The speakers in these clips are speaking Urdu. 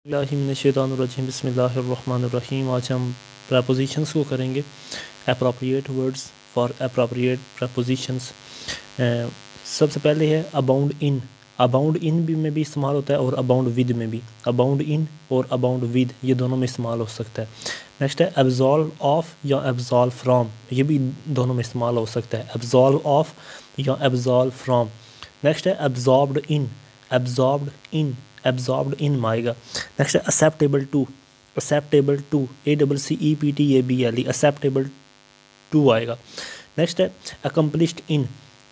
اللہ من الشیطان الرجیم بسم اللہ الرحمن الرحیم۔ آج ہم پریپوزیشنس کو کریں گے، اپروپریٹ ورڈز فار اپروپریٹ پریپوزیشنس۔ سب سے پہلے ہے اباؤنڈ ان۔ اباؤنڈ ان بھی میں بھی استعمال ہوتا ہے اور اباؤنڈ ود میں بھی۔ اباؤنڈ ان اور اباؤنڈ ود یہ دونوں میں استعمال ہو سکتا ہے۔ نیکسٹ ہے ایبزالو آف یا ایبزالو فرام، یہ بھی دونوں میں استعمال ہو سکتا ہے، ایبزالو آف یا ایبزالو فرام۔ نیکسٹ ہے absorbed in. Absorbed in, absorbed in آئے گا۔ نیکسٹ ہے acceptable to. Acceptable to, ACCEPTABLE، acceptable to آئے گا۔ نیکسٹ ہے اکمپلشڈ ان۔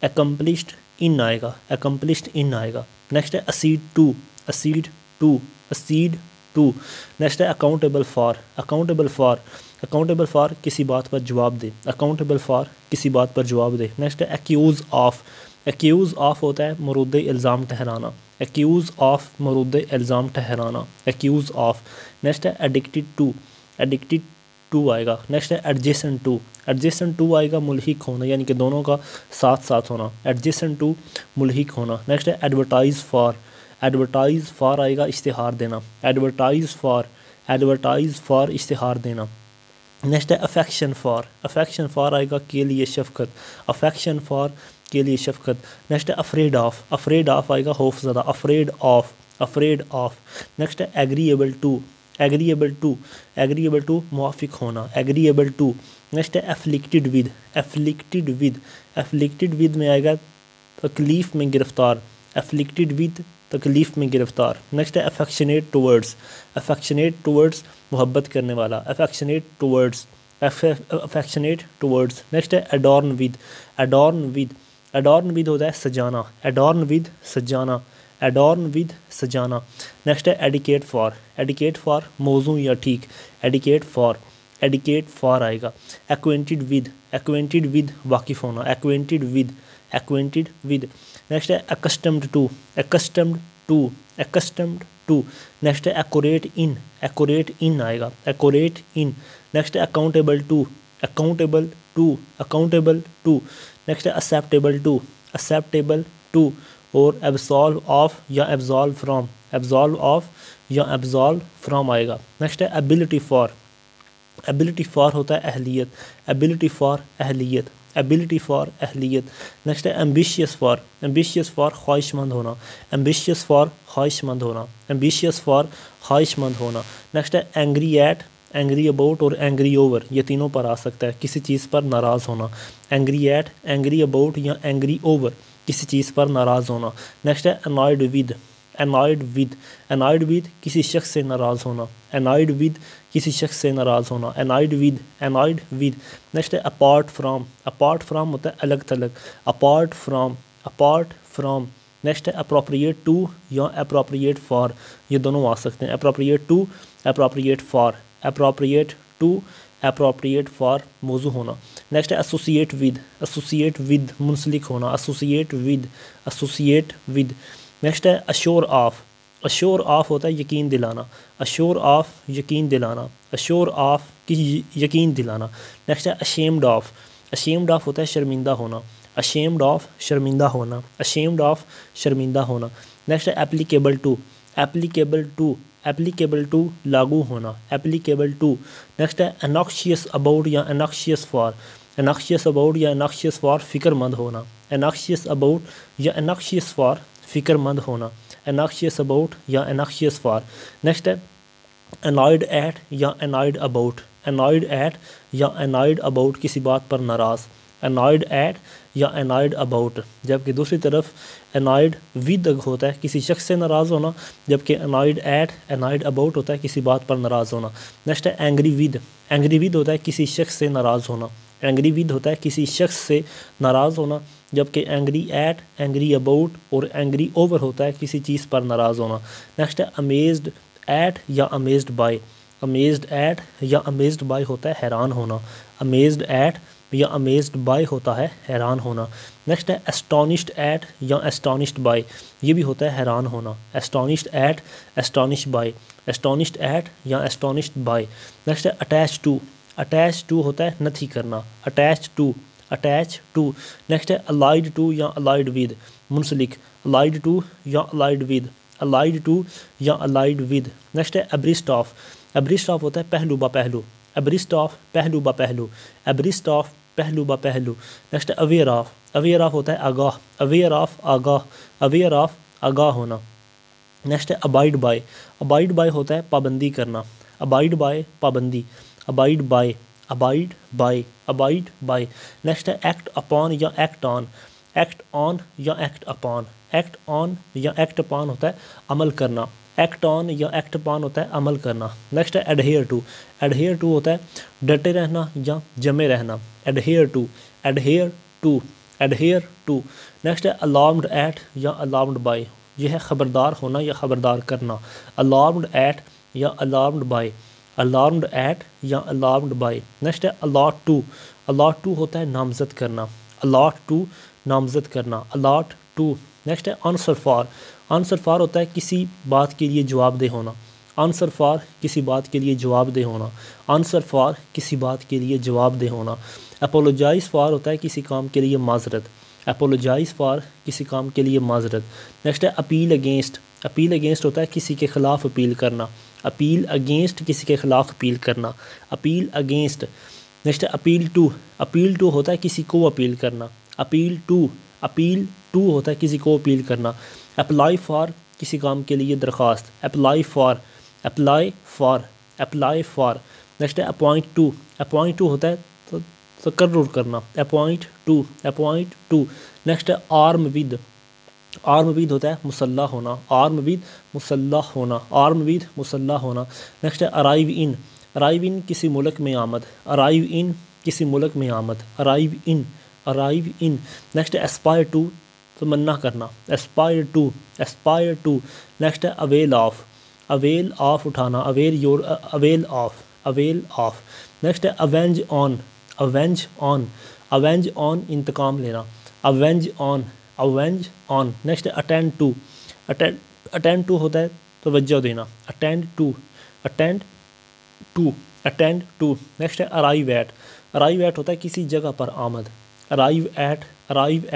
اکمپلشڈ ان آئے گا، اکمپلشڈ ان آئے گا۔ نیکسٹ ہے accede to. Accede to, accede to. Next ہے accountable for. Accountable for, accountable for کسی بات پر جواب دے، اکاؤنٹیبل فار کسی بات پر جواب دے۔ نیکسٹ ہے ایکیوز آف۔ ایکیوز آف ہوتا ہے مورد الزام ٹھہرانا، ایکیوز آف مورد الزام ٹھہرانا، ایکیوز آف۔ نیکسٹ ہے ایڈکٹڈ ٹو۔ ایڈکٹڈ ٹو آئے گا۔ نیکسٹ ہے ایڈجیسنٹ ٹو۔ ایڈجیسنٹ ٹو آئے گا ملحق ہونا، یعنی کہ دونوں کا ساتھ ساتھ ہونا، ایڈجیسنٹ ٹو ملحق ہونا۔ نیکسٹ ہے ایڈورٹائز فار۔ ایڈورٹائز فار آئے گا اشتہار دینا، ایڈورٹائز فار، ایڈورٹائز فار اشتہار دینا۔ نیکسٹ ہے افیکشن فار۔ افیکشن فار آئے گا کے لیے شفقت، افیکشن فار کے لیے شفقت۔ نیکسٹ ہے افریڈ آف۔ افریڈ آف آئے گا خوف زدہ، afraid of, afraid of. Next ہے agreeable to. Agreeable to, agreeable to موافق ہونا، ایگریبل ٹو۔ نیکسٹ ہے afflicted with. Afflicted with, afflicted with میں آئے گا تکلیف میں گرفتار، افلکٹڈ ود تکلیف میں گرفتار۔ نیکسٹ ہے افیکشنیٹ ٹورڈز۔ افیکشنیٹ ٹورڈز محبت کرنے والا، affectionate towards, affectionate towards. Next ہے ایڈورن ود۔ ایڈورن ود، ایڈورن ود ہوتا ہے سجانا، ایڈورن ود سجانا، ایڈورن ود سجانا۔ نیکسٹ ہے ایڈیکیٹ فار۔ ایڈیکیٹ فار موزوں یا ٹھیک، ایڈیکیٹ فار، ایڈیکیٹ فار آئے گا۔ ایکوینٹڈ ود۔ ایکوینٹڈ ود واقف ہونا، acquainted with, acquainted with. Next ہے accustomed to. Accustomed to, accustomed to. Next ہے ایکوریٹ ان۔ ایکوریٹ ان آئے گا، ایکوریٹ ان۔ نیکسٹ ہے accountable to. Accountable to, accountable to. Next ہے ایکسیپٹیبل ٹو۔ ایکسیپٹیبل ٹو اور ایبزالو آف یا ایبزالو فرام، ایبزالو آف یا ایبزالو فرام آئے گا۔ نیکسٹ ہے ایبلٹی فار۔ ایبلٹی فار ہوتا ہے اہلیت، ایبلٹی فار اہلیت، ایبلٹی فار اہلیت۔ نیکسٹ ہے ایمبیشیس فار۔ ایمبیشیس فار خواہش مند ہونا، ایمبیشیس فار خواہش مند ہونا، ایمبیشیس فار خواہش مند ہونا۔ نیکسٹ ہے اینگری ایٹ، اینگری اباؤٹ اور اینگری اوور، یہ تینوں پر آ سکتا ہے، کسی چیز پر ناراض ہونا، اینگری ایٹ، اینگری اباؤٹ یا اینگری اوور، کسی چیز پر ناراض ہونا۔ نیکسٹ ہے annoyed with. Annoyed with, annoyed with کسی شخص سے ناراض ہونا، انوائڈ ود کسی شخص سے ناراض ہونا، annoyed with, annoyed with. Next ہے اپارٹ فرام۔ اپارٹ فرام ہوتا ہے الگ تھلگ، apart from, apart from. Next ہے اپروپریٹ ٹو یا اپروپریٹ فار، یہ دونوں آ سکتے ہیں، appropriate to, appropriate for, appropriate to, appropriate for موضوع ہونا۔ نیکسٹ ہے ایسوسیٹ ود۔ ایسوسیٹ ود منسلک ہونا، associate with, associate with. Next ہے اشور آف۔ اشور آف ہوتا ہے یقین دلانا، اشور آف یقین دلانا، اشور آف کی یقین دلانا۔ نیکسٹ ہے اشیمڈ آف۔ اشیمڈ آف ہوتا ہے شرمندہ ہونا، اشیمڈ آف شرمندہ ہونا، اشیمڈ آف شرمندہ ہونا۔ نیکسٹ ہے applicable to. Applicable to, applicable to لاگو ہونا، اپلیکیبل ٹو۔ نیکسٹ ہے اناکشیس اباؤٹ یا اناکشیس فار، اناکشیس اباؤٹ یا اناکشیس فار فکر مند ہونا، اناکشیس اباؤٹ یا اناکشیس فار فکر مند ہونا، اناکشیس اباؤٹ یا اناکشیس فار۔ نیکسٹ ہے انوائڈ ایٹ یا انوائڈ اباؤٹ، انوائڈ ایٹ یا انوائڈ اباؤٹ کسی بات پر ناراض، انوائڈ ایٹ یا انوائڈ اباؤٹ۔ جبکہ دوسری طرف انوائڈ ود ہوتا ہے کسی شخص سے ناراض ہونا، جبکہ انوائڈ ایٹ، انوائڈ اباؤٹ ہوتا ہے کسی بات پر ناراض ہونا۔ نیکسٹ ہے اینگری ود۔ اینگری ود ہوتا ہے کسی شخص سے ناراض ہونا، اینگری ود ہوتا ہے کسی شخص سے ناراض ہونا، جبکہ اینگری ایٹ، اینگری اباؤٹ اور اینگری اوور ہوتا ہے کسی چیز پر ناراض ہونا۔ نیکسٹ ہے امیزڈ ایٹ یا امیزڈ بائی۔ امیزڈ ایٹ یا امیزڈ بائی ہوتا ہے حیران ہونا، امیزڈ ایٹ یا امیزڈ بائی ہوتا ہے حیران ہونا۔ نیکسٹ ہے اسٹانشڈ ایٹ یا اسٹانشڈ بائی، یہ بھی ہوتا ہے حیران ہونا، astonished at, astonish by, astonished at یا اسٹانشڈ بائی۔ نیکسٹ ہے اٹیچ ٹو۔ اٹیچ ٹو ہوتا ہے نتھی کرنا، attach to, attach to. Next ہے الائڈ ٹو یا الائڈ ود منسلک، الائڈ ٹو یا الائڈ ود، allied to یا allied with. نیکسٹ ہے abreast of. abreast of ہوتا ہے پہلو با پہلو. abreast of پہلو با پہلو. abreast of پہلو با پہلو. نیکسٹ ہے aware of. aware of ہوتا ہے آگاہ. aware of آگاہ. aware of آگاہ ہونا. نیکسٹ ہے abide by. abide by ہوتا ہے پابندی کرنا. abide by پابندی. abide by abide by abide by. Next ہے act upon یا act on. act on یا act upon. act on یا act upon ہوتا ہے عمل کرنا. act on یا act upon ہوتا ہے عمل کرنا. نیکسٹ ہے adhere to. adhere to ہوتا ہے ڈٹے رہنا یا جمے رہنا. adhere to adhere to adhere to. Next ہے alarmed at یا alarmed by. یہ ہے خبردار ہونا یا خبردار کرنا. alarmed at یا alarmed by. alarmed at یا alarmed by. نیکسٹ ہے allot to. allot to ہوتا ہے نامزد کرنا. allot to نامزد کرنا. allot to. نیکسٹ ہے answer for. answer for ہوتا ہے کسی بات کے لیے جواب دہ ہونا. answer for کسی بات کے لیے جواب دہ ہونا. answer for کسی بات کے لیے جواب دہ ہونا. apologize for ہوتا ہے کسی کام کے لیے معذرت. apologize for کسی کام کے لیے معذرت. نیکسٹ ہے appeal against. appeal against ہوتا ہے کسی کے خلاف اپیل کرنا. appeal against کسی کے خلاف اپیل کرنا. appeal against. نیکسٹ ہے appeal to. appeal to ہوتا ہے کسی کو اپیل کرنا. appeal to appeal to ہوتا ہے کسی کو اپیل کرنا. apply for کسی کام کے لیے درخواست. apply for apply for apply for. Next ہے appoint to. appoint to ہوتا ہے تقرر کرنا. appoint to appoint to. Next ہے arm with. arm with ہوتا ہے مسلح ہونا. arm with مسلح ہونا. arm with مسلح ہونا. نیکسٹ ہے arrive in. arrive in کسی ملک میں آمد. arrive in کسی ملک میں آمد. arrive in arrive in. Next ہے aspire to تمنا کرنا. aspire to aspire to. Next ہے avail of. avail of اٹھانا. avail your avail of avail of. Next ہے avenge on. avenge on avenge on انتقام لینا. avenge on avenge on. Next ہے attend to. attend to ہوتا ہے توجہ دینا. attend to attend to attend to. Next ہے arrive at. arrive at ہوتا ہے کسی جگہ پر آمد. arrive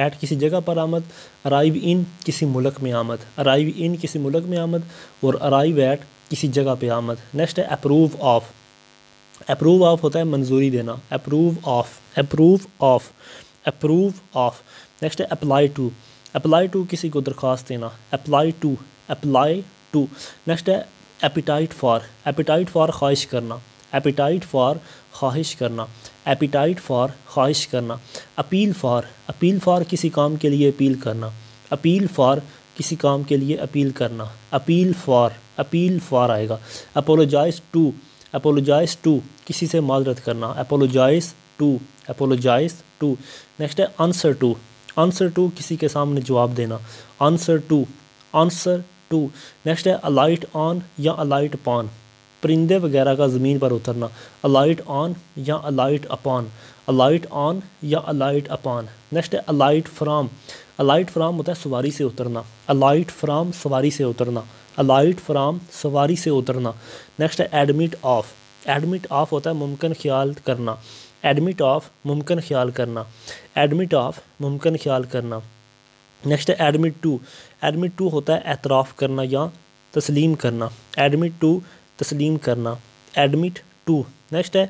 at کسی جگہ پر آمد. arrive in کسی ملک میں آمد. arrive in کسی ملک میں آمد اور arrive at کسی جگہ پہ آمد. نیکسٹ ہے approve of. approve of ہوتا ہے منظوری دینا. approve of approve of approve of. Next ہے apply to. apply to کسی کو درخواست دینا. apply to apply to. Next ہے appetite for. appetite for خواہش کرنا. appetite for خواہش کرنا. appetite for خواہش کرنا. appeal for. appeal for کسی کام کے لیے اپیل کرنا. appeal for کسی کام کے لیے اپیل کرنا. appeal for appeal for آئے گا. apologize to. apologize to کسی سے معذرت کرنا. apologize to apologize to. Next ہے answer to. answer to کسی کے سامنے جواب دینا. answer to answer to. Next ہے alight on یا alight upon. پرندے وغیرہ کا زمین پر اترنا. alight on یا alight upon. alight on یا alight upon. نیکسٹ ہے alight from. alight from ہوتا ہے سواری سے اترنا. alight from سواری سے اترنا. alight from سواری سے اترنا. نیکسٹ ہے admit of. admit of ہوتا ہے ممکن خیال کرنا. admit of ممکن خیال کرنا. admit of ممکن خیال کرنا. نیکسٹ ہے admit to. admit to ہوتا ہے اعتراف کرنا یا تسلیم کرنا. admit to تسلیم کرنا. admit to. نیکسٹ ہے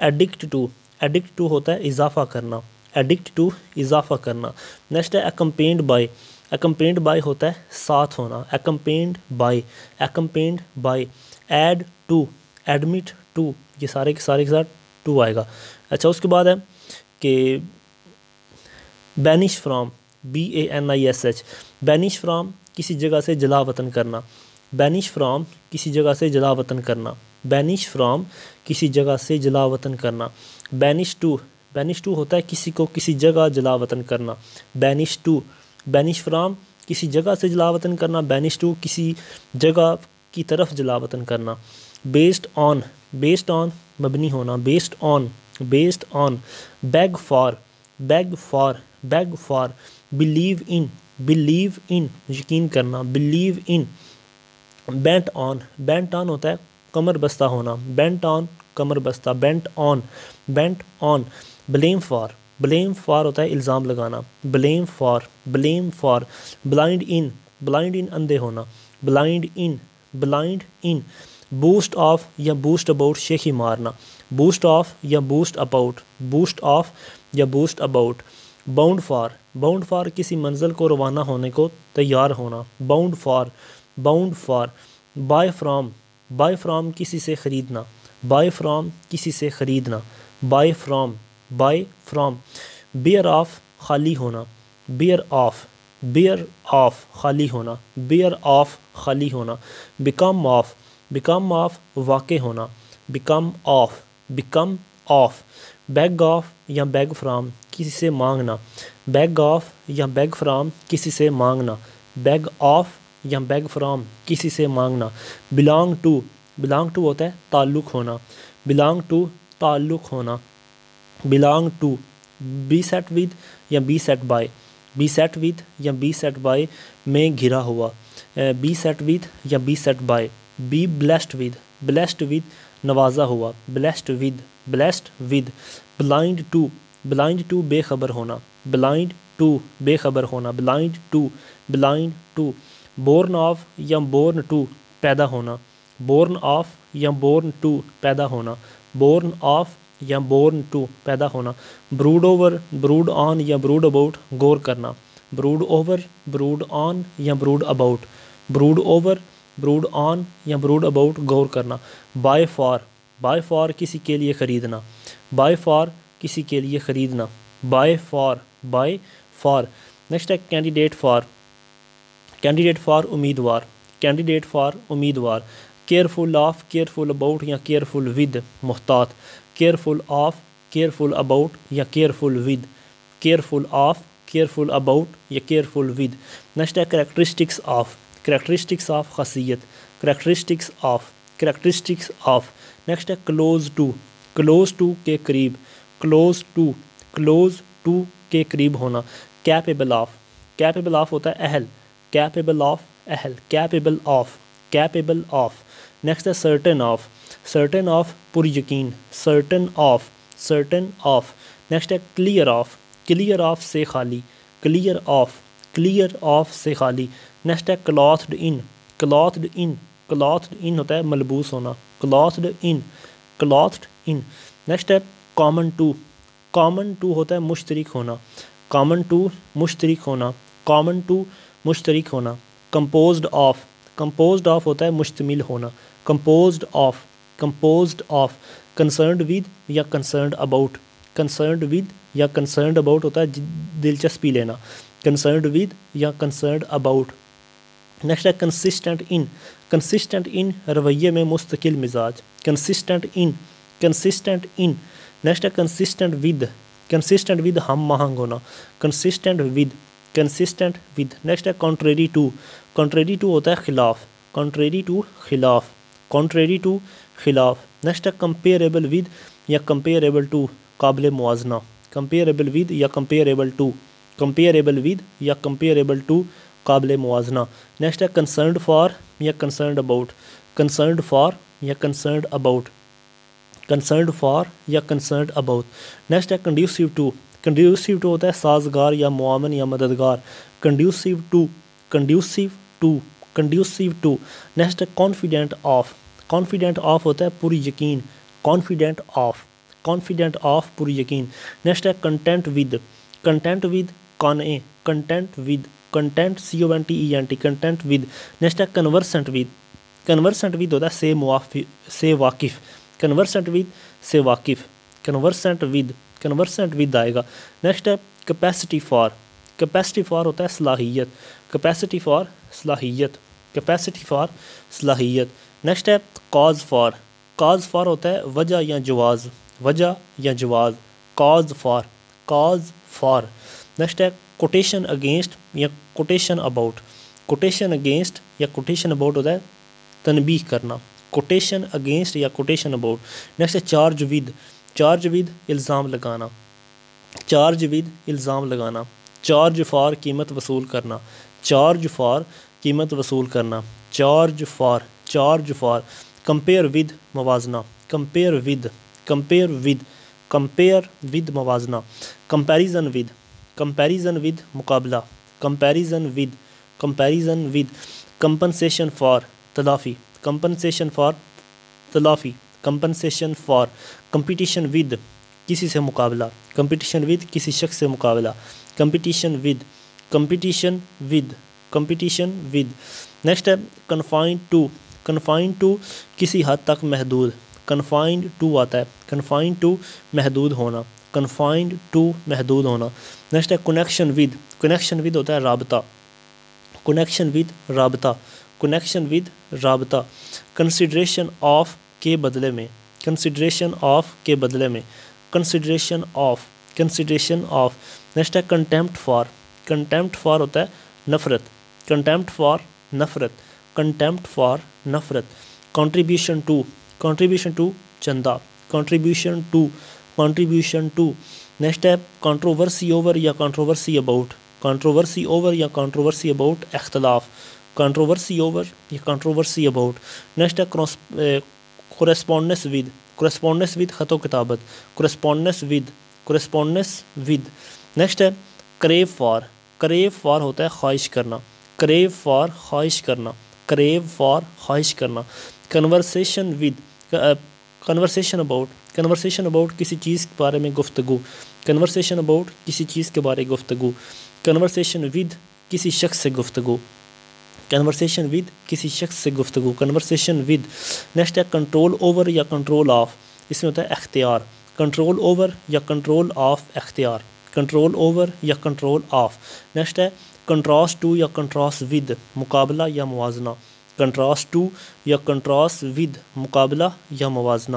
addict to. addict to ہوتا ہے اضافہ کرنا. addict to اضافہ کرنا. نیکسٹ ہے accompanied by. accompanied by ہوتا ہے ساتھ ہونا. accompanied by accompanied by. add to admit to یہ سارے کے ساتھ to آئے گا. اچھا اس کے بعد ہے کہ banish from. banish banish from کسی جگہ سے جلا وطن کرنا. banish from کسی جگہ سے جلا وطن کرنا. banish from کسی جگہ سے جلا وطن کرنا. banish to. banish to ہوتا ہے کسی کو کسی جگہ جلا وطن کرنا. banish to banish from کسی جگہ سے جلا وطن کرنا. banish to کسی جگہ کی طرف جلا وطن کرنا. based on. based on مبنی ہونا. based on based on. beg for. beg for beg for. believe in. believe in یقین کرنا. believe in. bent on. bent on ہوتا ہے کمر بستہ ہونا. bent on کمر بستہ. bent on bent on. blame for. blame for ہوتا ہے الزام لگانا. blame for blame for. blind in. blind in اندھے ہونا. بلائنڈ ان بوسٹ آف یا بوسٹ اباؤٹ شیخی مارنا، بوسٹ آف یا بوسٹ اباؤٹ، باؤنڈ فار کسی منزل کو روانہ ہونے کو تیار ہونا، باؤنڈ فار، بائی فرام کسی سے خریدنا، buy from buy from, bare of خالی ہونا، بیئر آف خالی ہونا، بیکم آف واقع ہونا، بیکم آف، بیگ آف یا بیگ فرام کسی سے مانگنا، بیگ آف یا بیگ فرام کسی سے مانگنا، بیگ آف یا بیگ فرام کسی سے مانگنا، بلانگ ٹو ہوتا ہے تعلق ہونا، belong to, beset with یا بی سیٹ بائی میں گھرا ہوا، بی سیٹ ود یا beset by, be blessed with نوازا ہوا، بلیسڈ ود، بلائنڈ ٹو بے خبر ہونا، بلائنڈ ٹو، بورن آف یا بورن ٹو پیدا ہونا، بورن آف یا بورن ٹو پیدا ہونا، بروڈ اوور، بروڈ آن یا بروڈ اباؤٹ غور کرنا، بروڈ اوور، بروڈ آن یا brood about, brood over, brood on یا بروڈ اباؤٹ غور کرنا، بائی فار کسی کے لیے خریدنا، بائی فار نیکسٹ ہے کینڈیڈیٹ فار امیدوار، کیئرفل آف، کیئرفل اباؤٹ یا کیئرفل ود، محتاط، کیئرفل آف، کیئرفل اباؤٹ یا careful with, careful of, careful about یا کیئرفل ود، نیکسٹ ہے کریکٹرسٹکس آف خاصیت، کریکٹرسٹکس آف، نیکسٹ ہے کلوز ٹو کے قریب، کلوز ٹو کے قریب ہونا، کیپیبل آف ہوتا ہے اہل، کیپیبل آف، نیکسٹ ہے سرٹن آف پر یقین، سرٹن آف، نیکسٹ ہے کلیئر آف سے خالی، کلیئر آف سے خالی، نیکسٹ ہے کلاتھڈ ان ہوتا ہے ملبوس ہونا، کلاتھڈ ان، نیکسٹ ہے کامن ٹو ہوتا ہے مشترک ہونا، کامن ٹو مشترک ہونا، کمپوزڈ آف ہوتا ہے مشتمل ہونا، کمپوزڈ آف، کنسرنڈ ود یا کنسرنڈ اباؤٹ ہوتا ہے دلچسپی لینا، کنسرنڈ ود یا کنسرنڈ اباؤٹ، نیکسٹ ہے کنسسٹنٹ ان رویے میں مستقل مزاج، کنسسٹنٹ ان، نیکسٹ ہے کنسسٹنٹ ود ہم آہنگ ہونا، کنسسٹنٹ ود، نیکسٹ ہے کنٹریری ٹو ہوتا ہے خلاف، کنٹریری ٹو خلاف، نیکسٹ ہے کمپیریبل ود یا کمپیریبل ٹو قابل موازنہ، کمپیریبل ود یا کمپیریبل ٹو قابل موازنہ، نیکسٹ ہے کنسرنڈ فار یا کنسرنڈ اباؤٹ، نیکسٹ ہے کنڈیوسیو ٹو ہوتا ہے سازگار یا معاون یا مددگار، کنڈیوسیو ٹو، نیکسٹ ہے کانفیڈنٹ آف ہوتا ہے پر یقین، کانفیڈنٹ آف پر یقین، نیکسٹ ہے content with, content with, next ہے کنورسنٹ ود ہوتا ہے سے واقف، کنورسنٹ ود آئے گا، نیکسٹ ہے کیپیسٹی فار ہوتا ہے صلاحیت، کیپیسٹی فار صلاحیت، نیکسٹ ہے کاز فار ہوتا ہے وجہ یا جواز، کاز فار، نیکسٹ ہے کوٹیشن اگینسٹ یا کوٹیشن اباؤٹ، ہوتا ہے تنبیہ کرنا، کوٹیشن اگینسٹ یا کوٹیشن اباؤٹ، نیکسٹ ہے چارج ود الزام لگانا، چارج فار قیمت وصول کرنا، چارج فار، کمپیئر ود موازنہ، کمپیئر ود موازنہ، کمپیریزن ود مقابلہ، کمپیریزن ود، compensation for تلافی, compensation for تلافی, compensation for competition with کسی سے مقابلہ, competition with کسی شخص سے مقابلہ, competition with, competition with, competition with. Next ہے confined to, confined to کسی حد تک محدود, confined to آتا ہے, confined to محدود ہونا, confined to محدود ہونا. نیکسٹ ہے connection with, connection with ہوتا ہے رابطہ, connection with رابطہ, connection with رابطہ. consideration of کے بدلے میں, consideration of کے بدلے میں, consideration of, consideration of. Next ہے contempt for, contempt for ہوتا ہے نفرت, contempt for نفرت, contempt for نفرت. contribution to, contribution to چندہ, contribution to, contribution to. Next ہے controversy over یا controversy about, controversy over یا controversy about اختلاف, controversy over یا controversy about. نیکسٹ ہے correspondence with, correspondence with خط و کتابت, correspondence with, correspondence with. Next ہے crave for, crave for ہوتا ہے خواہش کرنا, crave for خواہش کرنا, crave for خواہش کرنا. conversation with, conversation about, conversation about کسی چیز کے بارے میں گفتگو, conversation about کسی چیز کے بارے گفتگو. conversation with کسی شخص سے گفتگو, conversation with کسی شخص سے گفتگو, conversation with. نیکسٹ ہے control over یا control of, اس میں ہوتا ہے اختیار, control over یا control of اختیار, control over یا control of. نیکسٹ ہے contrast to یا contrast with مقابلہ یا موازنہ, contrast to یا contrast with مقابلہ یا موازنہ,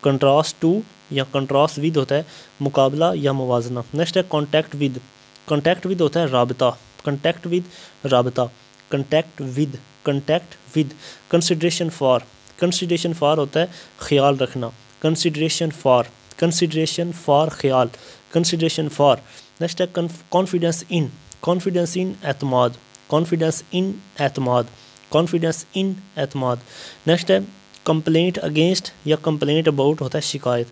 contrast to یا contrast with ہوتا ہے مقابلہ یا موازنہ. نیکسٹ ہے contact with, contact with ہوتا ہے رابطہ, contact with رابطہ, contact with, contact with. consideration for, consideration for ہوتا ہے خیال رکھنا, consideration for, consideration for خیال, consideration for. نیکسٹ ہے confidence in, confidence in اعتماد, confidence in اعتماد, confidence in اعتماد. نیکسٹ ہے complaint against یا complaint about ہوتا ہے شکایت,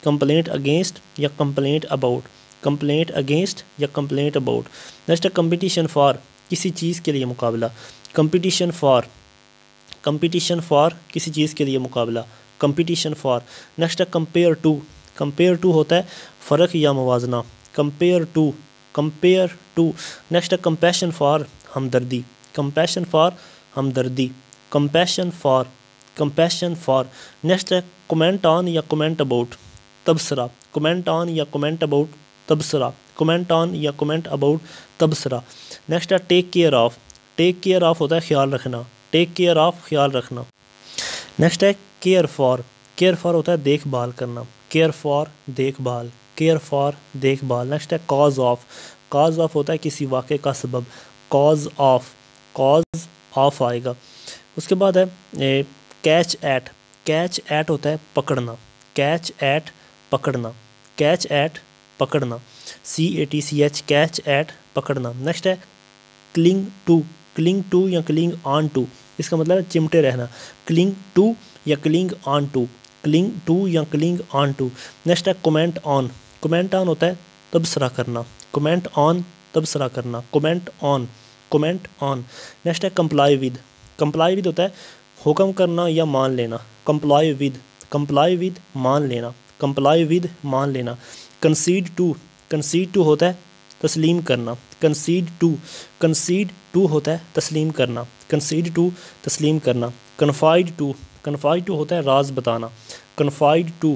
complaint against یا complaint about, complaint against یا complaint about. نیکسٹ ہے competition for کسی چیز کے لیے مقابلہ, competition for, competition for کسی چیز کے لیے مقابلہ, competition for. نیکسٹ ہے compare to, compare to ہوتا ہے فرق یا موازنہ, compare to, compare to. Next ہے compassion for ہمدردی, compassion for ہمدردی, compassion for, compassion for. Next ہے comment on یا comment about تبصرہ, comment on یا comment about تبصرہ, comment on یا comment about تبصرہ. نیکسٹ ہے take care of, take care of ہوتا ہے خیال رکھنا, take care of خیال رکھنا. نیکسٹ ہے care for, care for ہوتا ہے دیکھ بھال کرنا, care for دیکھ بھال, care for دیکھ بھال. نیکسٹ ہے cause of, cause of ہوتا ہے کسی واقعے کا سبب, cause of, cause of آئے گا. اس کے بعد ہے catch at, catch at ہوتا ہے پکڑنا, catch at پکڑنا, catch at پکڑنا, CATCH catch at پکڑنا. نیکسٹ ہے cling to, cling to یا cling on to, اس کا مطلب ہے چمٹے رہنا, cling to یا cling on to, cling to یا cling on to. نیکسٹ ہے comment on, comment on ہوتا ہے تبصرہ کرنا, comment on تبصرہ کرنا, comment on, comment on. Next ہے comply with, comply with ہوتا ہے حکم کرنا یا مان لینا, comply with, comply with مان لینا, comply with مان لینا. concede to, concede to ہوتا ہے تسلیم کرنا, concede to, concede to ہوتا ہے تسلیم کرنا, concede to تسلیم کرنا. confide to, confide to ہوتا ہے راز بتانا, confide to,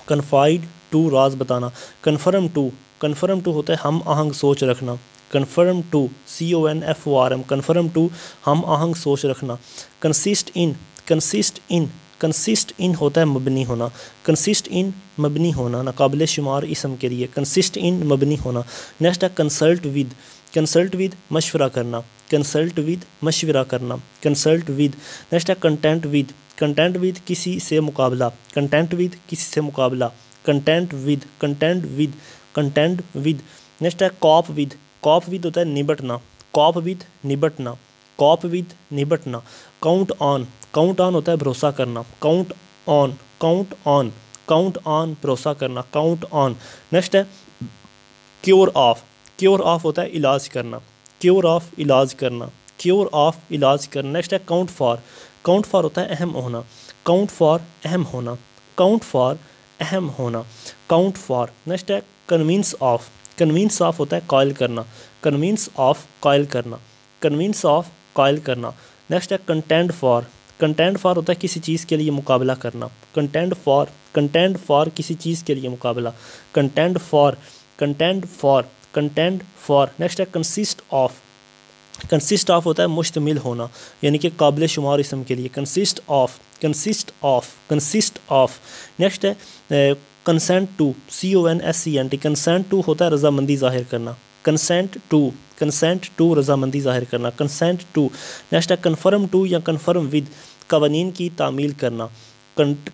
confide to راز بتانا. confirm to, confirm to ہوتا ہے ہم آہنگ سوچ رکھنا, confirm to, CONFORM, confirm to ہم آہنگ سوچ رکھنا. consist in, consist in, consist in ہوتا ہے مبنی ہونا, consist in مبنی ہونا, ناقابل شمار اسم کے لیے consist in مبنی ہونا. نیکسٹ ہے consult with, consult with مشورہ کرنا, consult with مشورہ کرنا, consult with. نیکسٹ ہے content with, content with کسی سے مقابلہ, content with کسی سے مقابلہ, content with, content with, content with. Next ہے cope with, cope with ہوتا ہے نبٹنا, cope with نبٹنا, cope with نبٹنا. count on, count on ہوتا ہے بھروسہ کرنا, count on, count on, count on بھروسہ کرنا, count on. نیکسٹ ہے cure of, cure of ہوتا ہے علاج کرنا, cure of علاج کرنا, کیور آف علاج کرنا. نیکسٹ ہے کاؤنٹ فار. کاؤنٹ فار ہوتا ہے اہم ہونا. کاؤنٹ فار اہم ہونا. کاؤنٹ فار اہم ہونا. Count for. نیکسٹ ہے کنوینس آف. کنوینس آف ہوتا ہے قائل کرنا. کنوینس آف قائل کرنا. کنوینس آف قائل کرنا. نیکسٹ ہے کنٹینڈ فار. کنٹینڈ فار ہوتا ہے کسی چیز کے لیے مقابلہ کرنا. Contained for. کنٹینڈ فار کسی چیز کے لیے مقابلہ. Contend for. Contend for. Contend for. Next ہے کنسسٹ آف. کنسسٹ آف ہوتا ہے مشتمل ہونا یعنی کہ قابل شمار اسم کے لیے. Consist of. Consist of. Consist of. Next ہے consent to. CONSENT. Consent to ہوتا ہے رضامندی ظاہر کرنا. Consent to. کنسینٹ ٹو رضامندی ظاہر کرنا. Consent to. نیکسٹ ہے کنفرم ٹو یا کنفرم ود. قوانین کی تعمیل کرنا.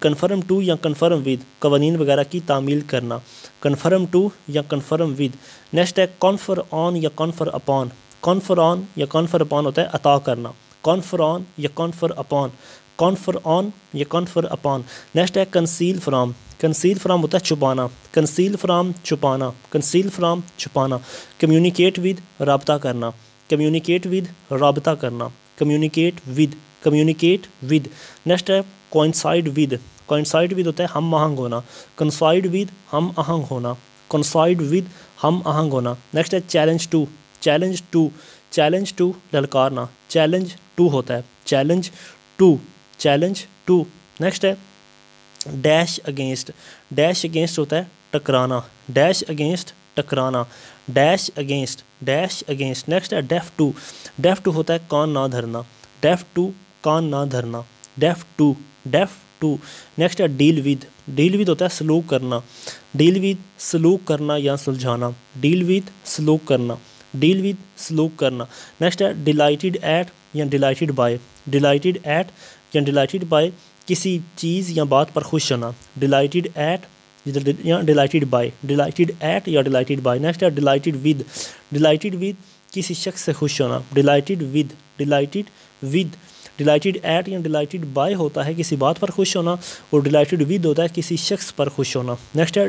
کنفرم ٹو یا کنفرم ود. قوانین وغیرہ کی تعمیل کرنا. کنفرم ٹو یا کنفرم ود. نیکسٹ ہے کانفر آن یا کانفر اپان. کانفر آن یا کانفر اپان ہوتا ہے عطا کرنا. کانفر آن یا کانفر اپان. کانفر آن یا کانفر اپان. نیکسٹ ہے کنسیل فرام. کنسیل فرام ہوتا ہے چھپانا. کنسیل فرام چھپانا. کنسیل فرام چھپانا. کمیونیکیٹ ود رابطہ کرنا. کمیونیکیٹ ود رابطہ کرنا. Communicate with. Communicate with. Next ہے کوئنسائڈ ود. کوئنسائڈ ود ہوتا ہے ہم آہنگ ہونا. کنسائڈ ود ہم آہنگ ہونا. کنسائڈ ود ہم آہنگ ہونا. نیکسٹ ہے challenge to. Challenge to. Challenge to للکارنا. چیلنج ٹو ہوتا ہے challenge to. Challenge to. Next ہے ڈیش اگینسٹ. ڈیش اگینسٹ ہوتا ہے ٹکرانا. ڈیش اگینسٹ ٹکرانا. Dash against. Dash against. Next ہے ڈیف ٹو. ڈیف ٹو ہوتا ہے کان نہ دھرنا. ڈیف ٹو کان نہ دھرنا. ڈیف ٹو. ڈیف ٹو. نیکسٹ ہے ڈیل ود. ڈیل ود ہوتا ہے سلوک کرنا. ڈیل ود سلوک کرنا یا سلجھانا. ڈیل ود سلوک کرنا. ڈیل ود سلوک کرنا. نیکسٹ ہے ڈیلائٹیڈ ایٹ یا ڈیلائٹیڈ بائی. ڈیلائٹیڈ ایٹ یا ڈیلائٹیڈ بائی کسی چیز یا بات پر خوش ہونا. ڈیلائٹیڈ ایٹ یا ڈیلائٹیڈ بائی. ڈیلائٹیڈ ایٹ یا ڈیلائٹیڈ بائی. نیکسٹ ہے ڈیلائٹیڈ ود. ڈیلائٹیڈ ود کسی شخص سے خوش ہونا. Delighted with. Delighted with. Delighted at یا ڈیلائٹیڈ بائی ہوتا ہے کسی بات پر خوش ہونا اور ڈیلائٹیڈ ود ہوتا ہے کسی شخص پر خوش ہونا. نیکسٹ ہے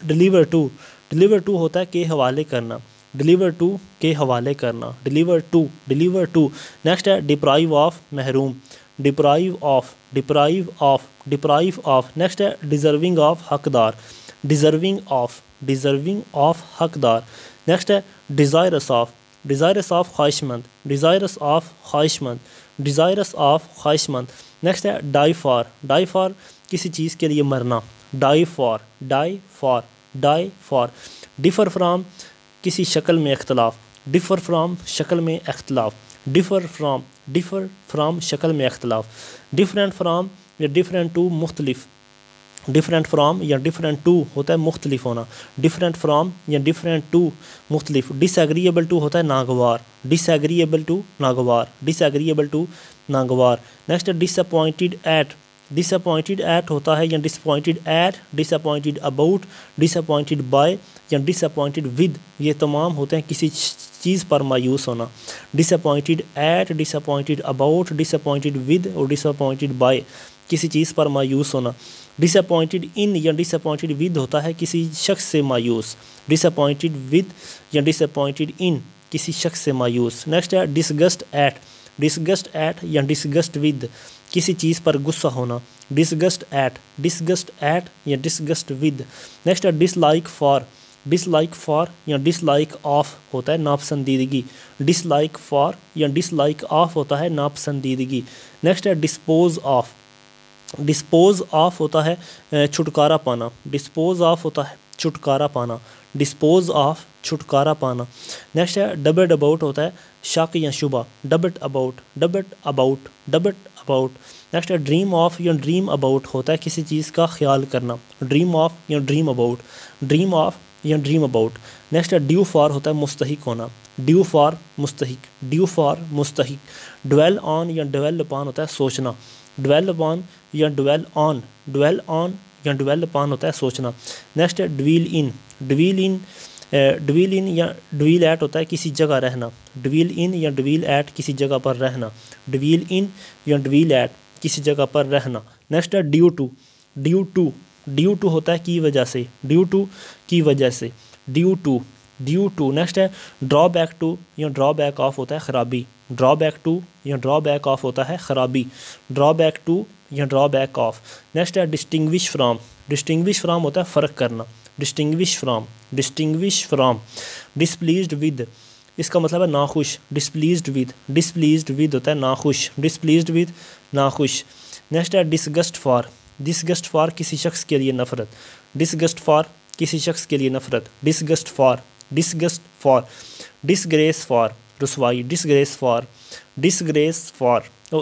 ڈیلیور ٹو. ڈیلیور ٹو ہوتا ہے کہ حوالے کرنا. ڈیلیور ٹو کے حوالے کرنا. Deliver to. Deliver to. Next ہے ڈپرائیو آف محروم. Deprive of. Deprive of. Deprive of. Next ہے ڈیزرونگ آف حقدار. Deserving of. ڈیزرونگ آف حقدار. نیکسٹ ہے ڈیزائرس آف. ڈیزائرس آف خواہش مند. ڈیزائرس آف خواہش مند. ڈیزائرس آف خواہش مند. نیکسٹ ہے ڈائی فار. ڈائی فار کسی چیز کے لیے مرنا. Die for. Die for. Die for. Differ from کسی شکل میں اختلاف. ڈفر فرام شکل میں اختلاف. Differ from. ڈفر فرام شکل میں اختلاف. ڈفرینٹ فرام یا ڈفرینٹ ٹو مختلف. ڈفرینٹ فرام یا ڈفرینٹ ٹو ہوتا ہے مختلف ہونا. ڈفرینٹ فرام یا ڈفرینٹ ٹو مختلف. ڈس ایگریبل ٹو ہوتا ہے ناگوار. ڈس ایگریبل ٹو ناگوار. ڈس ایگریبل ٹو ناگوار. Next disappointed at. Disappointed at ہوتا ہے یا disappointed at. Disappointed about. Disappointed by یا ڈس اپوائنٹڈ ود. یہ تمام ہوتے ہیں کسی چیز پر مایوس ہونا. Disappointed at. Disappointed about. Disappointed with اور ڈس اپوائنٹڈ بائی کسی چیز پر مایوس ہونا. ڈس اپوائنٹڈ ان یا ڈس اپوائنٹڈ ود ہوتا ہے کسی شخص سے مایوس. ڈس اپوائنٹڈ ود یا ڈس اپوائنٹڈ ان کسی شخص سے مایوس. نیکسٹ ہے ڈسگسٹ ایٹ. ڈسگسٹ ایٹ یا ڈسگسٹ ود کسی چیز پر غصہ ہونا. Disgust at. ڈسگسٹ ایٹ یا ڈسگسٹ ود. نیکسٹ ہے dislike for. Dislike for یا ڈس لائک آف ہوتا ہے ناپسندیدگی. ڈس لائک فار یا ڈس لائک آف ہوتا ہے ناپسندیدگی. نیکسٹ ہے ڈسپوز آف. ڈسپوز آف ہوتا ہے چھٹکارا پانا. ڈسپوز آف ہوتا ہے چھٹکارا پانا. ڈسپوز آف چھٹکارا پانا. نیکسٹ ہے ڈبٹ اباؤٹ ہوتا ہے شک یا شبہ. ڈبٹ اباؤٹ. ڈبٹ اباؤٹ. ڈبٹ اباؤٹ. نیکسٹ ہے ڈریم آف یا ڈریم اباؤٹ ہوتا ہے کسی چیز کا خیال کرنا. ڈریم آف یا ڈریم اباؤٹ. ڈریم آف یا ڈریم اباؤٹ. نیکسٹ ہے ڈیو فار ہوتا ہے مستحق ہونا. ڈیو فار مستحق. ڈیو فار مستحق. ڈویل آن یا ڈویل اپان ہوتا ہے سوچنا. ڈویل اپان یا ڈویل آن. ڈویل آن یا ڈویل اپان ہوتا ہے سوچنا. نیکسٹ ہے ڈویل ان. ڈویل ان. ڈویل ان یا ڈویل ایٹ ہوتا ہے کسی جگہ رہنا. ڈویل ان یا ڈویل ایٹ کسی جگہ پر رہنا. ڈویل ان یا ڈویل ایٹ کسی جگہ پر رہنا. نیکسٹ ہے due to. Due to. Due to ہوتا ہے کی وجہ سے. ڈیو ٹو کی وجہ سے. Due to. Due to. Next ہے ڈرا بیک ٹو یا ڈرا بیک آف ہوتا ہے خرابی. ڈرا بیک ٹو یا ڈرا بیک آف ہوتا ہے خرابی. ڈرا بیک ٹو یا ڈرا بیک آف. نیکسٹ ہے ڈسٹنگوش فرام. ڈسٹنگوش فرام ہوتا ہے فرق کرنا. Distinguish from. Distinguish from. Displeased with اس کا مطلب ہے ناخوش. ڈسپلیزڈ ود. ڈسپلیزڈ ود ہوتا ہے ناخوش. ڈسپلیزڈ ود ناخوش. نیکسٹ ہے ڈسگسٹ فار. ڈسگسٹ فار کسی شخص کے لیے نفرت. ڈسگسٹ فار کسی شخص کے لیے نفرت. Disgust for. Disgust for. Disgrace for رسوائی. Disgrace for. Disgrace for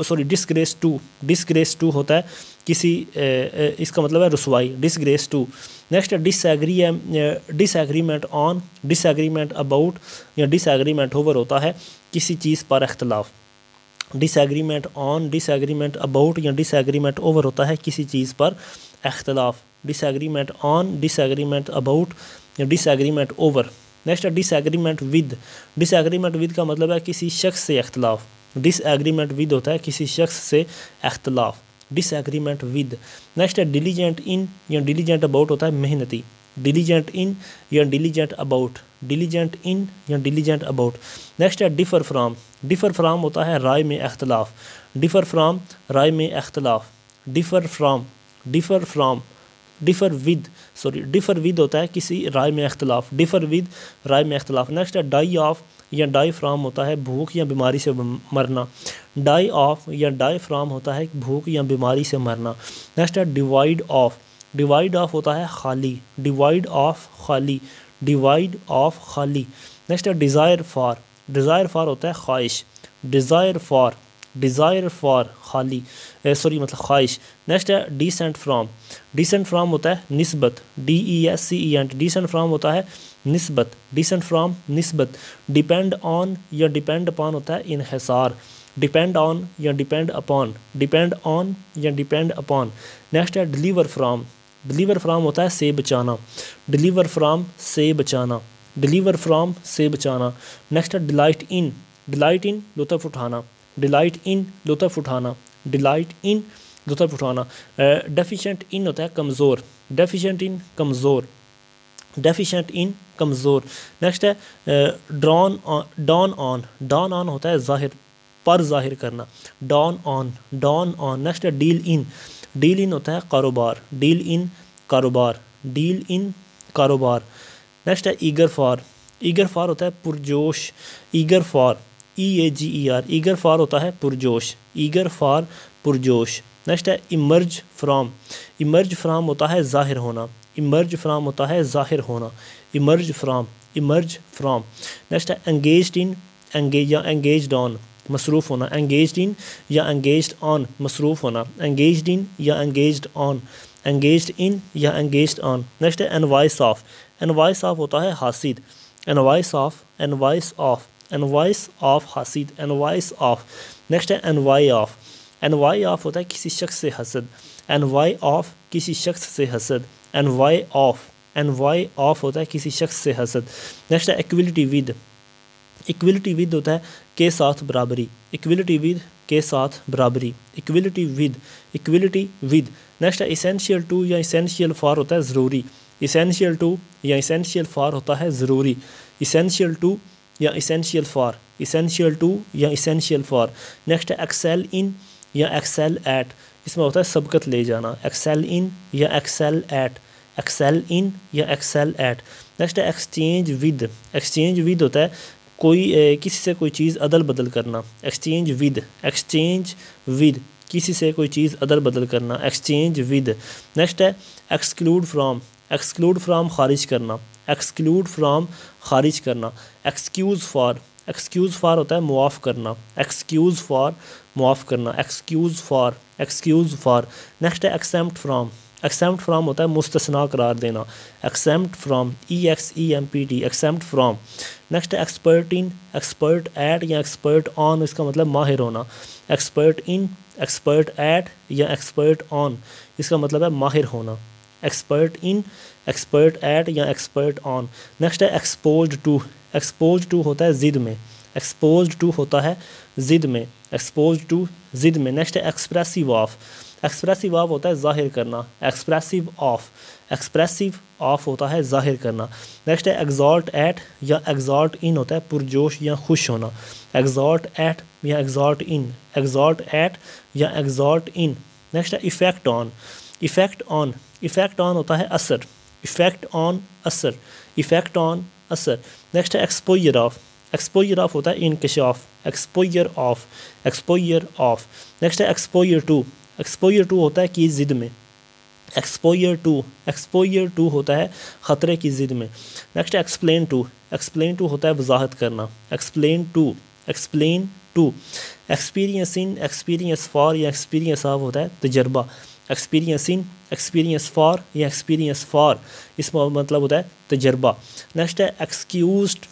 sorry disgrace to. Disgrace to ہوتا ہے کسی اس کا مطلب ہے رسوائی. Disgrace to. Next disagreement on. Disagreement about یا ڈس ایگریمنٹ اوور ہوتا ہے کسی چیز پر اختلاف. Disagreement on disagreement about یا ڈس ایگریمنٹ اوور ہوتا ہے کسی چیز پر اختلاف. Disagreement on disagreement about یا disagreement over. Next disagreement with. Disagreement with کا مطلب ہے کسی شخص سے اختلاف. ڈس ایگریمنٹ ود ہوتا ہے کسی شخص سے اختلاف. Disagreement with. نیکسٹ ہے ڈیلیجنٹ ان یا ڈیلیجنٹ اباؤٹ ہوتا ہے محنتی. ڈیلیجنٹ ان یا ڈیلیجنٹ اباؤٹ. ڈیلیجنٹ ان یا ڈیلیجنٹ اباؤٹ. نیکسٹ ہے ڈفر فرام. ڈفر فرام ہوتا ہے رائے میں اختلاف. ڈفر فرام رائے میں اختلاف. Differ from. Differ from. Differ with differ with ہوتا ہے کسی رائے میں اختلاف. ڈفر ود رائے میں اختلاف. نیکسٹ ہے ڈائی آف یا ڈائی فرام ہوتا ہے بھوک یا بیماری سے مرنا. ڈائی آف یا ڈائی فرام ہوتا ہے بھوک یا بیماری سے مرنا. نیکسٹ ہے ڈیوائڈ آف. ڈیوائڈ آف ہوتا ہے خالی. ڈیوائڈ آف خالی. ڈیوائڈ آف خالی. نیکسٹ ہے ڈیزائر فار. ڈیزائر فار ہوتا ہے خواہش. Desire for. ڈیزائر فار خالی خواہش. نیکسٹ ہے ڈیسنٹ فرام. ڈیسنٹ فرام ہوتا ہے نسبت. DESCENT. ڈیسنٹ فرام ہوتا ہے نسبت. ڈیسنٹ فرام نسبت. ڈیپینڈ آن یا ڈیپینڈ اپان ہوتا ہے انحصار. ڈیپینڈ آن یا ڈیپینڈ اپان. ڈیپینڈ آن یا ڈیپینڈ اپان. نیکسٹ ہے ڈیلیور فرام. ڈیلیور فرام ہوتا ہے سے بچانا. ڈیلیور فرام سے بچانا. ڈیلیور فرام سے بچانا. نیکسٹ ہے ڈیلائٹ ان. ڈیلائٹ ان لطف اٹھانا. ڈیلائٹ ان لطف اٹھانا. ڈیلائٹ ان لطف اٹھانا. ڈیفیشینٹ ان ہوتا ہے کمزور. ڈیفیشینٹ ان کمزور. ڈیفیشینٹ ان کمزور. نیکسٹ ہے ڈان آن. ڈان آن ہوتا ہے ظاہر پر ظاہر کرنا. ڈان آن. ڈان آن. نیکسٹ ہے ڈیل ان. ڈیل ان ہوتا ہے کاروبار. ڈیل ان کاروبار. ڈیل ان کاروبار. نیکسٹ ہے ایگر فار. ایگر فار ہوتا ہے پرجوش. Eager for EAGER. Eager for ہوتا ہے پرجوش. ایگر فار پرجوش. نیکسٹ ہے ایمرج فرام. ایمرج فرام ہوتا ہے ظاہر ہونا. ایمرج فرام ہوتا ہے ظاہر ہونا. Emerge from. Emerge from. Next ہے انگیجڈ ان یا انگیجڈ آن مصروف ہونا. انگیجڈ ان یا انگیجڈ آن مصروف ہونا. انگیجڈ ان یا انگیجڈ آن. انگیجڈ ان یا انگیجڈ آن. نیکسٹ ہے انوائس آف. انوائس آف ہوتا ہے حاسد. Envious of. Envious of. Envious of حاسد. Envious of. نیکسٹ ہے انوائی آف. انوائی آف ہوتا ہے کسی شخص سے حسد. انوائی آف کسی شخص سے حسد. انوائی آف. انوائی آف ہوتا ہے کسی شخص سے حسد. نیکسٹ ہے ایکویلٹی ود. ایکویلٹی ود ہوتا ہے کے ساتھ برابری. ایکویلٹی ود کے ساتھ برابری. Equality with. Equality with. Next ہے اسینشیل ٹو یا اسینشیل فار ہوتا ہے ضروری. اسینشیل ٹو یا اسینشیل فار ہوتا ہے ضروری. اسینشیل ٹو یا اسینشیل فار. اسینشیل ٹو یا اسینشیل فار. نیکسٹ ہے ایکسیل ان یا ایکسیل ایٹ. اس میں ہوتا ہے سبقت لے جانا. ایکسیل ان یا ایکسیل ایٹ. ایکسیل ان یا ایکسیل ایٹ. نیکسٹ ہے ایکسچینج ود. ایکسچینج ود ہوتا ہے کوئی کسی سے کوئی چیز ادل بدل کرنا. Exchange with. ایکسچینج ود کسی سے کوئی چیز ادل بدل کرنا. Exchange with. نیکسٹ ہے ایکسکلوڈ فرام. ایکسکلوڈ فرام خارج کرنا. ایکسکلوڈ فرام خارج کرنا. Excuse for. ایکسکیوز فار ہوتا ہے معاف کرنا. ایکسکیوز فار معاف کرنا. Excuse for. Excuse for. Next ہے ایکسیمپٹ فرام. ایکسیمپٹ فرام ہوتا ہے مستثنا قرار دینا. ایکسیمپٹ فرام. EXEMPT. ایکسیمپٹ فرام. نیکسٹ ہے ایکسپرٹ ان. ایکسپرٹ ایٹ یا ایکسپرٹ آن اس کا مطلب ماہر ہونا. Expert in. ایکسپرٹ ایٹ یا ایکسپرٹ آن اس کا مطلب ہے ماہر ہونا. Expert in. ایکسپرٹ ایٹ یا ایکسپرٹ آن. نیکسٹ ہے ایکسپوزڈ ٹو. ایکسپوزڈ ٹو ہوتا ہے ضد میں. ایکسپوزڈ ٹو ہوتا ہے ضد میں. ایکسپوزڈ ٹو ضد میں. نیکسٹ ہے ایکسپریسو آف. ایکسپریسو آف ہوتا ہے ظاہر کرنا، ایکسپریسو آف ہوتا ہے ظاہر کرنا. نیکسٹ ہے ایگزالٹ ایٹ یا ایگزالٹ ان ہوتا ہے پرجوش یا خوش ہونا. ایگزالٹ ایٹ یا ایگزالٹ ان، ایگزالٹ ایٹ یا ایگزالٹ ان. نیکسٹ ہے ایفیکٹ آن، ایفیکٹ آن ہوتا ہے اثر، ایفیکٹ آن اثر، ایفیکٹ آن اثر. نیکسٹ ہے ایکسپوئر آف ہوتا ہے انکشاف، ایکسپوئر آف. نیکسٹ ہے ایکسپوئر ٹو ہوتا ہے کی ضد میں، ایکسپوئر ٹو ہوتا ہے خطرے کی ضد میں. نیکسٹ ہے ایکسپلین ٹو ہوتا ہے وضاحت کرنا، ایکسپلین ٹو. ایکسپیرینس فار یا ایکسپیرینس آف ہوتا ہے تجربہ، ایکسپیرینس فار یا ایکسپیرینس فار اس کا مطلب ہوتا ہے تجربہ. نیکسٹ ہے ایکسکیوزڈ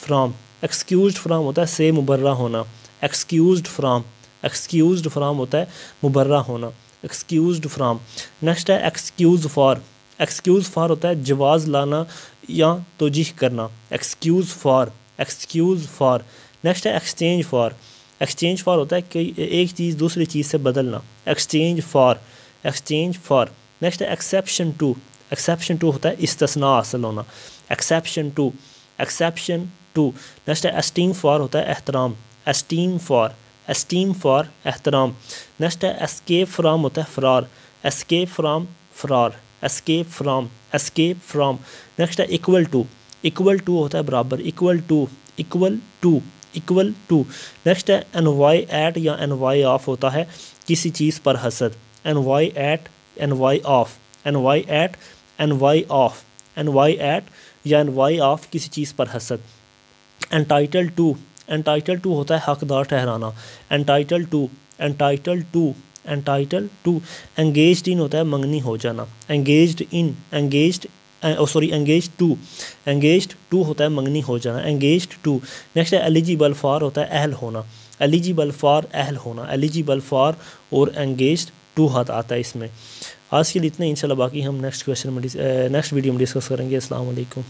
فرام ہوتا ہے سے مبرہ ہونا، ایکسکیوزڈ فرام ہوتا ہے مبرہ ہونا، ایکسکیوزڈ فرام. نیکسٹ ہے ایکسکیوز فار ہوتا ہے جواز لانا یا توجیہ کرنا، ایکسکیوز فار. نیکسٹ ہے ایکسچینج فار ہوتا ہے کہ ایک چیز دوسری چیز سے بدلنا، ایکسچینج فار. نیکسٹ ہے ایکسیپشن ٹو ہوتا ہے استثناء حاصل ہونا، ایکسیپشن ٹو. نیکسٹ ہے اسٹیم فار ہوتا ہے احترام، اسٹیم فار احترام. نیکسٹ ہے اسکیپ فرام ہوتا ہے فرار، اسکیپ فرام. نیکسٹ ہے ایکول ٹو ہوتا ہے برابر، ایکول ٹو. نیکسٹ ہے انوائی ایٹ یا انوائی آف ہوتا ہے کسی چیز پر حسد، انوائی ایٹ یا انوائی آف کسی چیز پر حسد. انٹائٹل ٹو ہوتا ہے حقدار ٹھہرانا، انٹائٹل ٹو. انگیجڈ ان ہوتا ہے منگنی ہو جانا، انگیجڈ ٹو ہوتا ہے منگنی ہو جانا، انگیجڈ ٹو. نیکسٹ ہے ایلیجیبل فار ہوتا ہے اہل ہونا، ایلیجیبل فار اور انگیجڈ ٹو آتا ہے اس میں. آج کے لیے اتنا، انشاءاللہ باقی ہم نیکسٹ ویڈیو میں ڈسکس کریں گے. السلام علیکم.